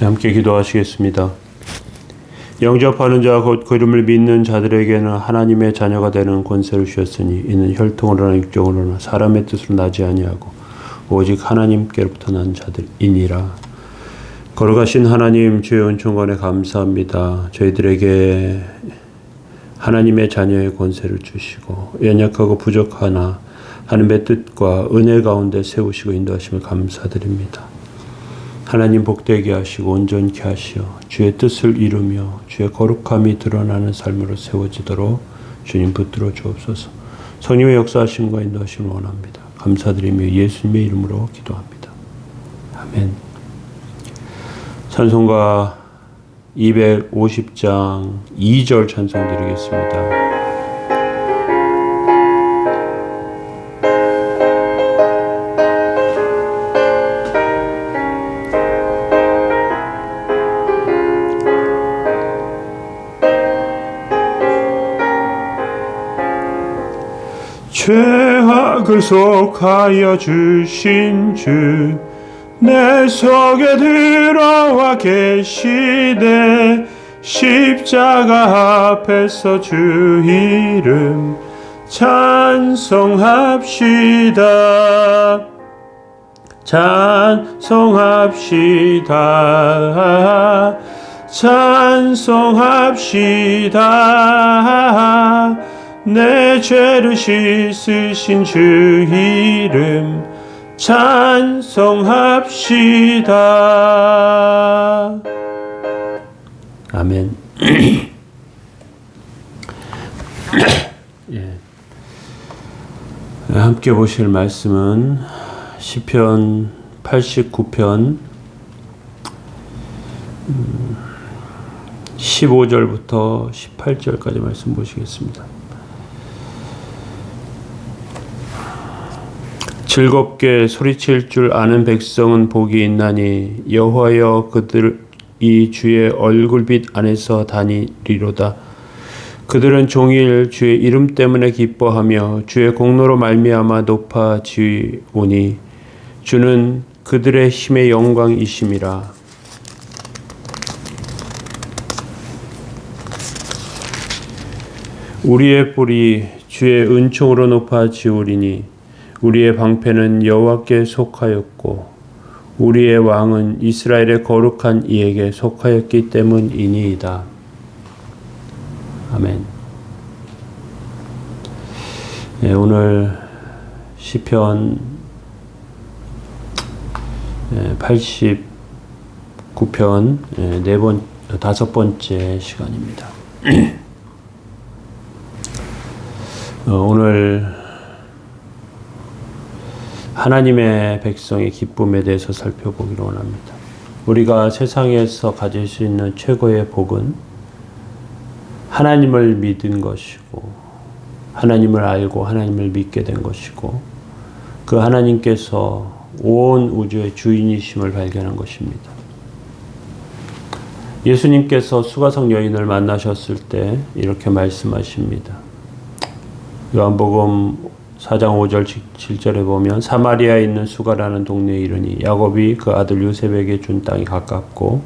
함께 기도하시겠습니다. 영접하는 자 곧 그 이름을 믿는 자들에게는 하나님의 자녀가 되는 권세를 주셨으니 이는 혈통으로나 육정으로나 사람의 뜻으로 나지 아니하고 오직 하나님께로부터 난 자들이니라. 거룩하신 하나님, 주의 은총관에 감사합니다. 저희들에게 하나님의 자녀의 권세를 주시고 연약하고 부족하나 하나님의 뜻과 은혜 가운데 세우시고 인도하심을 감사드립니다. 하나님 복되게 하시고 온전케 하시어 주의 뜻을 이루며 주의 거룩함이 드러나는 삶으로 세워지도록 주님 붙들어 주옵소서. 성령의 역사하심과 인도하심을 원합니다. 감사드리며 예수님의 이름으로 기도합니다. 아멘. 찬송가 250장 2절 찬송 드리겠습니다. 죄악을 속하여 주신 주 내 속에 들어와 계시되 십자가 앞에서 주 이름 찬송합시다. 찬송합시다. 찬송합시다. 내 죄를 씻으신 주 이름 찬송합시다. 아멘. 예. 함께 보실 말씀은 시편 89편 15절부터 18절까지 말씀 보시겠습니다. 즐겁게 소리칠 줄 아는 백성은 복이 있나니 여호와여 그들이 주의 얼굴빛 안에서 다니리로다. 그들은 종일 주의 이름 때문에 기뻐하며 주의 공로로 말미암아 높아지오니 주는 그들의 힘의 영광이심이라. 우리의 뿔이 주의 은총으로 높아지오리니 우리의 방패는 여호와께 속하였고 우리의 왕은 이스라엘의 거룩한 이에게 속하였기 때문이니이다. 아멘. 네, 오늘 시편 89편 다섯 번째 시간입니다. 오늘 하나님의 백성의 기쁨에 대해서 살펴보기로 원합니다. 우리가 세상에서 가질 수 있는 최고의 복은 하나님을 믿은 것이고 하나님을 알고 하나님을 믿게 된 것이고 그 하나님께서 온 우주의 주인이심을 발견한 것입니다. 예수님께서 수가성 여인을 만나셨을 때 이렇게 말씀하십니다. 요한복음 4장 5절 7절에 보면 사마리아에 있는 수가라는 동네에 이르니 야곱이 그 아들 요셉에게 준 땅이 가깝고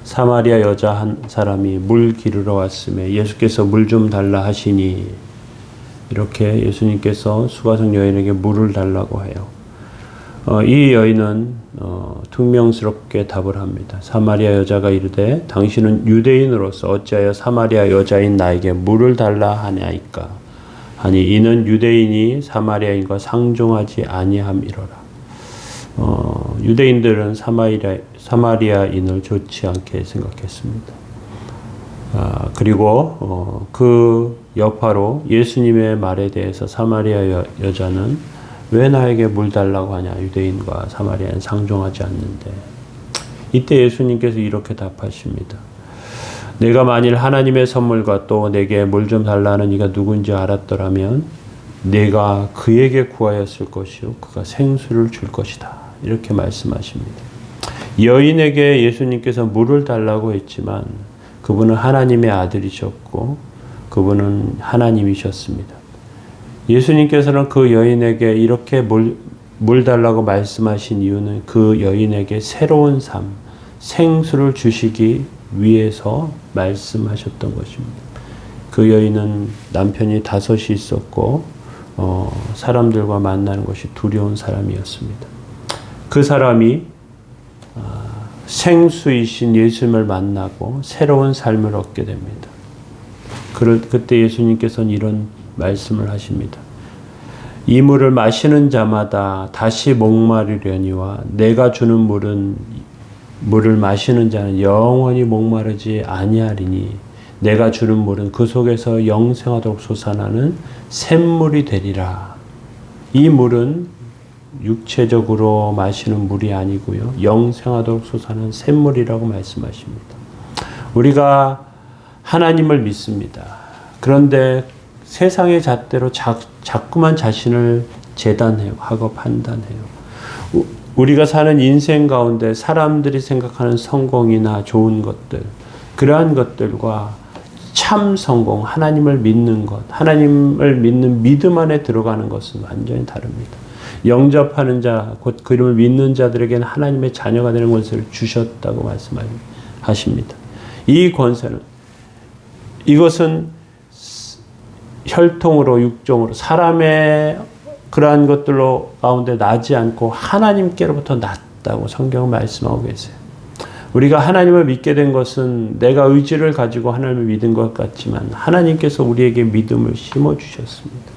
사마리아 여자 한 사람이 물 기르러 왔음에 예수께서 물 좀 달라 하시니 이렇게 예수님께서 수가성 여인에게 물을 달라고 해요. 이 여인은 퉁명스럽게 답을 합니다. 사마리아 여자가 이르되 당신은 유대인으로서 어찌하여 사마리아 여자인 나에게 물을 달라 하냐이까. 아니 이는 유대인이 사마리아인과 상종하지 아니함이로라. 유대인들은 사마리아인을 좋지 않게 생각했습니다. 그리고 그 여파로 예수님의 말에 대해서 사마리아 여자는 왜 나에게 물 달라고 하냐. 유대인과 사마리아인 상종하지 않는데. 이때 예수님께서 이렇게 답하십니다. 내가 만일 하나님의 선물과 또 내게 물 좀 달라는 이가 누군지 알았더라면 내가 그에게 구하였을 것이요 그가 생수를 줄 것이다. 이렇게 말씀하십니다. 여인에게 예수님께서 물을 달라고 했지만 그분은 하나님의 아들이셨고 그분은 하나님이셨습니다. 예수님께서는 그 여인에게 이렇게 물 달라고 말씀하신 이유는 그 여인에게 새로운 삶, 생수를 주시기 위해서 말씀하셨던 것입니다. 그 여인은 남편이 5이 있었고 사람들과 만나는 것이 두려운 사람이었습니다. 그 사람이 생수이신 예수님을 만나고 새로운 삶을 얻게 됩니다. 그때 예수님께서는 이런 말씀을 하십니다. 이 물을 마시는 자마다 다시 목마르려니와 내가 주는 물을 마시는 자는 영원히 목마르지 아니하리니 내가 주는 물은 그 속에서 영생하도록 솟아나는 샘물이 되리라. 이 물은 육체적으로 마시는 물이 아니고요. 영생하도록 솟아나는 샘물이라고 말씀하십니다. 우리가 하나님을 믿습니다. 그런데 세상의 잣대로 자꾸만 자신을 재단하고 판단해요. 우리가 사는 인생 가운데 사람들이 생각하는 성공이나 좋은 것들, 그러한 것들과 참 성공, 하나님을 믿는 것, 하나님을 믿는 믿음 안에 들어가는 것은 완전히 다릅니다. 영접하는 자, 곧 그 이름을 믿는 자들에게는 하나님의 자녀가 되는 권세를 주셨다고 말씀하십니다. 이 권세는, 이것은 혈통으로, 육종으로, 사람의 그러한 것들로 가운데 나지 않고 하나님께로부터 났다고 성경은 말씀하고 계세요. 우리가 하나님을 믿게 된 것은 내가 의지를 가지고 하나님을 믿은 것 같지만 하나님께서 우리에게 믿음을 심어주셨습니다.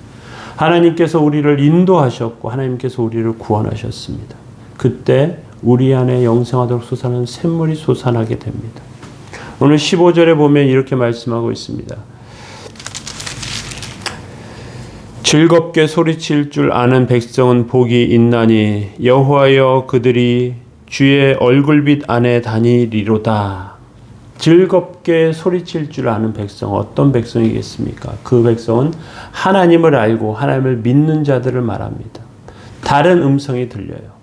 하나님께서 우리를 인도하셨고 하나님께서 우리를 구원하셨습니다. 그때 우리 안에 영생하도록 솟아나는 샘물이 솟아나게 됩니다. 오늘 15절에 보면 이렇게 말씀하고 있습니다. 즐겁게 소리칠 줄 아는 백성은 복이 있나니 여호와여 그들이 주의 얼굴빛 안에 다니리로다. 즐겁게 소리칠 줄 아는 백성, 어떤 백성이겠습니까? 그 백성은 하나님을 알고 하나님을 믿는 자들을 말합니다. 다른 음성이 들려요.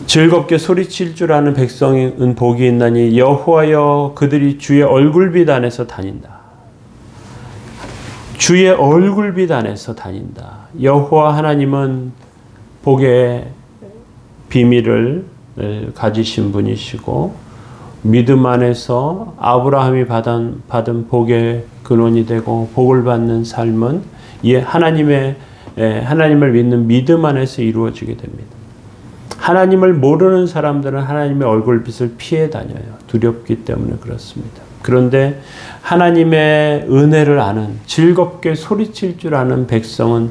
즐겁게 소리칠 줄 아는 백성은 복이 있나니 여호와여 그들이 주의 얼굴빛 안에서 다닌다. 주의 얼굴빛 안에서 다닌다. 여호와 하나님은 복의 비밀을 가지신 분이시고 믿음 안에서 아브라함이 받은 복의 근원이 되고 복을 받는 삶은 하나님을 믿는 믿음 안에서 이루어지게 됩니다. 하나님을 모르는 사람들은 하나님의 얼굴빛을 피해 다녀요. 두렵기 때문에 그렇습니다. 그런데 하나님의 은혜를 아는, 즐겁게 소리칠 줄 아는 백성은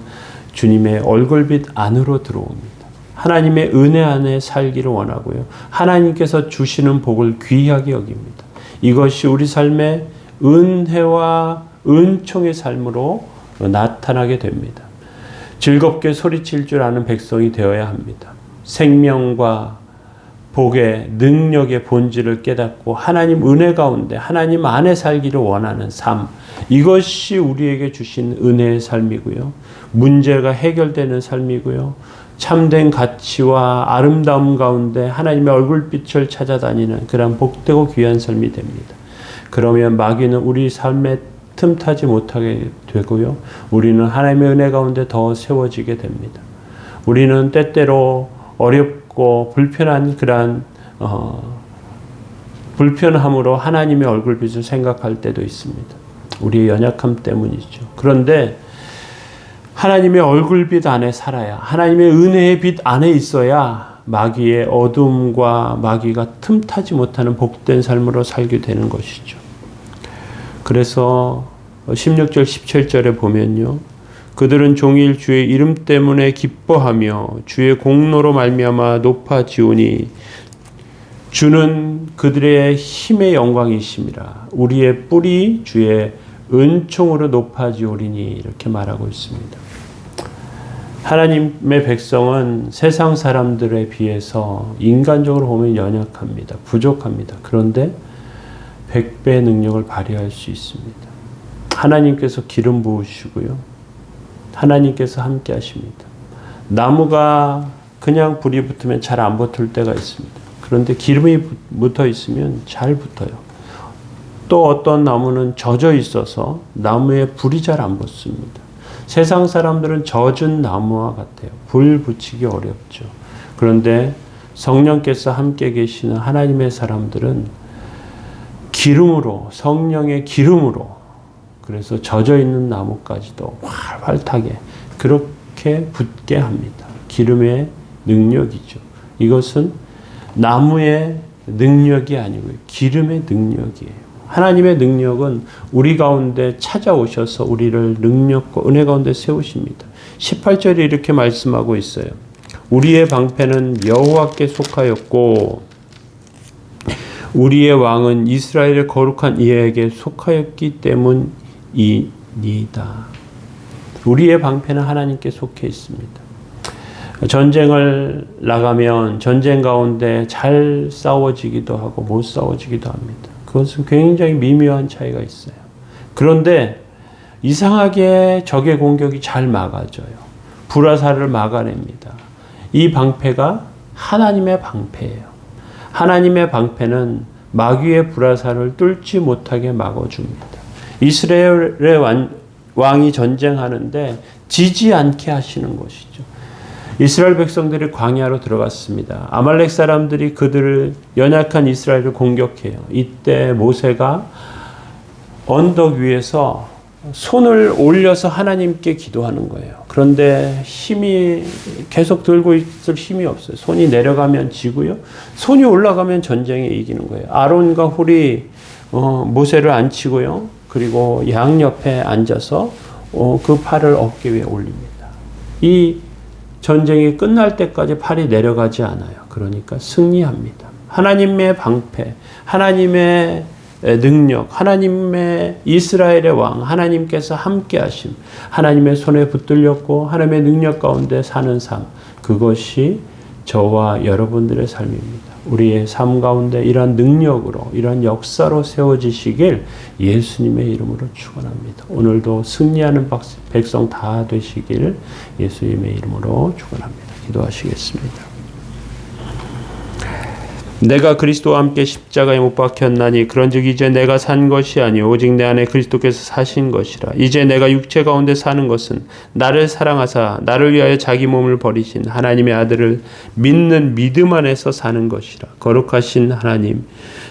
주님의 얼굴빛 안으로 들어옵니다. 하나님의 은혜 안에 살기를 원하고요. 하나님께서 주시는 복을 귀하게 여깁니다. 이것이 우리 삶의 은혜와 은총의 삶으로 나타나게 됩니다. 즐겁게 소리칠 줄 아는 백성이 되어야 합니다. 생명과 복의 능력의 본질을 깨닫고 하나님 은혜 가운데 하나님 안에 살기를 원하는 삶, 이것이 우리에게 주신 은혜의 삶이고요. 문제가 해결되는 삶이고요. 참된 가치와 아름다움 가운데 하나님의 얼굴빛을 찾아다니는 그런 복되고 귀한 삶이 됩니다. 그러면 마귀는 우리 삶에 틈타지 못하게 되고요. 우리는 하나님의 은혜 가운데 더 세워지게 됩니다. 우리는 때때로 어렵고 불편한 그러한 불편함으로 하나님의 얼굴빛을 생각할 때도 있습니다. 우리의 연약함 때문이죠. 그런데 하나님의 얼굴빛 안에 살아야, 하나님의 은혜의 빛 안에 있어야 마귀의 어둠과 마귀가 틈타지 못하는 복된 삶으로 살게 되는 것이죠. 그래서 16절 17절에 보면요. 그들은 종일 주의 이름 때문에 기뻐하며 주의 공로로 말미암아 높아지오니 주는 그들의 힘의 영광이심이라. 우리의 뿔이 주의 은총으로 높아지오리니 이렇게 말하고 있습니다. 하나님의 백성은 세상 사람들에 비해서 인간적으로 보면 연약합니다. 부족합니다. 그런데 100배의 능력을 발휘할 수 있습니다. 하나님께서 기름 부으시고요. 하나님께서 함께 하십니다. 나무가 그냥 불이 붙으면 잘 안 붙을 때가 있습니다. 그런데 기름이 붙어 있으면 잘 붙어요. 또 어떤 나무는 젖어 있어서 나무에 불이 잘 안 붙습니다. 세상 사람들은 젖은 나무와 같아요. 불 붙이기 어렵죠. 그런데 성령께서 함께 계시는 하나님의 사람들은 기름으로, 성령의 기름으로, 그래서 젖어 있는 나무까지도 활발하게 그렇게 붙게 합니다. 기름의 능력이죠. 이것은 나무의 능력이 아니고요. 기름의 능력이에요. 하나님의 능력은 우리 가운데 찾아오셔서 우리를 능력과 은혜 가운데 세우십니다. 18절에 이렇게 말씀하고 있어요. 우리의 방패는 여호와께 속하였고 우리의 왕은 이스라엘의 거룩한 이에게 속하였기 때문이니다. 우리의 방패는 하나님께 속해 있습니다. 전쟁을 나가면 전쟁 가운데 잘 싸워지기도 하고 못 싸워지기도 합니다. 그것은 굉장히 미묘한 차이가 있어요. 그런데 이상하게 적의 공격이 잘 막아져요. 불화살을 막아냅니다. 이 방패가 하나님의 방패예요. 하나님의 방패는 마귀의 불화살을 뚫지 못하게 막아줍니다. 이스라엘의 왕이 전쟁하는데 지지 않게 하시는 것이죠. 이스라엘 백성들이 광야로 들어갔습니다. 아말렉 사람들이 그들을 연약한 이스라엘을 공격해요. 이때 모세가 언덕 위에서 손을 올려서 하나님께 기도하는 거예요. 그런데 힘이 계속 들고 있을 힘이 없어요. 손이 내려가면 지고요. 손이 올라가면 전쟁에 이기는 거예요. 아론과 훌이 모세를 앉히고요. 그리고 양옆에 앉아서 그 팔을 어깨 위에 올립니다. 이 전쟁이 끝날 때까지 팔이 내려가지 않아요. 그러니까 승리합니다. 하나님의 방패, 하나님의 능력, 하나님의 이스라엘의 왕, 하나님께서 함께 하심, 하나님의 손에 붙들렸고 하나님의 능력 가운데 사는 삶, 그것이 저와 여러분들의 삶입니다. 우리의 삶 가운데 이러한 능력으로, 이러한 역사로 세워지시길 예수님의 이름으로 축원합니다. 오늘도 승리하는 백성 다 되시길 예수님의 이름으로 축원합니다. 기도하시겠습니다. 내가 그리스도와 함께 십자가에 못 박혔나니 그런즉 이제 내가 산 것이 아니요 오직 내 안에 그리스도께서 사신 것이라. 이제 내가 육체 가운데 사는 것은 나를 사랑하사 나를 위하여 자기 몸을 버리신 하나님의 아들을 믿는 믿음 안에서 사는 것이라. 거룩하신 하나님,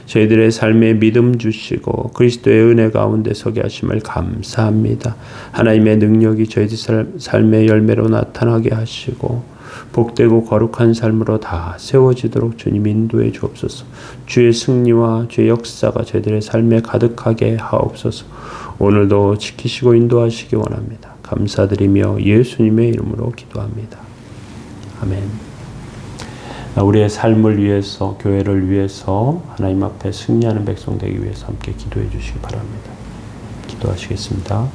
저희들의 삶에 믿음 주시고 그리스도의 은혜 가운데 서게 하심을 감사합니다. 하나님의 능력이 저희들 삶의 열매로 나타나게 하시고 복되고 거룩한 삶으로 다 세워지도록 주님 인도해 주옵소서. 주의 승리와 주의 역사가 저희들의 삶에 가득하게 하옵소서. 오늘도 지키시고 인도하시기 원합니다. 감사드리며 예수님의 이름으로 기도합니다. 아멘. 우리의 삶을 위해서, 교회를 위해서 하나님 앞에 승리하는 백성 되기 위해서 함께 기도해 주시기 바랍니다. 기도하시겠습니다.